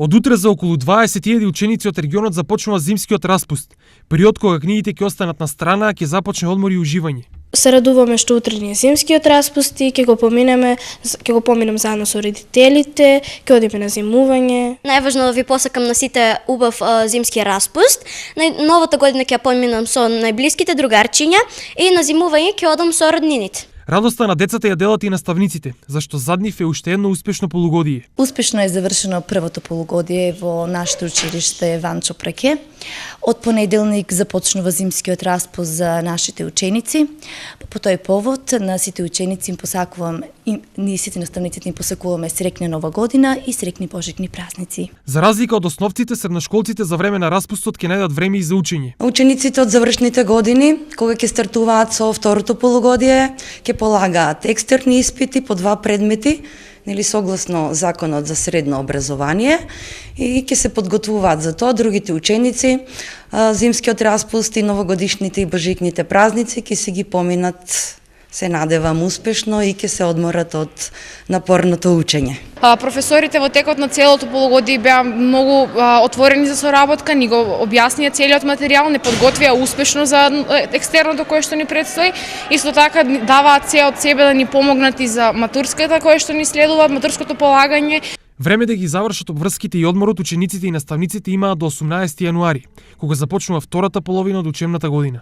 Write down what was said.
Од утре за околу 20.000 ученици од регионот започнува зимскиот распуст, период кога книгите ќе останат на страна, а ќе започне одмор и уживање. Се радуваме што утре ни е зимскиот распуст и ќе го поминем заедно со родителите, ќе одиме на зимување. Најважно да ви посакам на сите убав зимски распуст. Новата година ќе ја поминам со најблиските другарчиња и на зимување ќе одам со роднините. Радоста на децата ја делат и наставниците, зашто зад нив е уште едно успешно полугодие. Успешно е завршено првото полугодие во нашето училиште Ванчо Праке. Од понеделник започнува зимскиот распуст за нашите ученици. По тој повод на сите ученици им посакувам и ние сите наставниците им посакуваме среќна нова година и среќни божитни празници. За разлика од основците, средношколците за време на распустот ќе најдат време и за учење. Учениците од завршните години, кога ќе стартуваат со второто полугодие, ќе полагаат екстерни испити по 2 предмети, согласно законот за средно образование, и ќе се подготвуваат за тоа. Другите ученици, зимскиот распуст и новогодишните и божитните празници ќе се ги поминат, се надевам, успешно и ќе се одморат од напорното учење. Професорите во текот на целото полугодие беа многу отворени за соработка, ни го објаснија целиот материјал, не подготвија успешно за екстерното кое што ни предстои. Исто така даваат се од себе да ни помогнат и за матурската кое што ни следува, матурското полагање. Време да ги завршат обврските и одморот учениците и наставниците имаат до 18 јануари, кога започнува втората половина од учебната година.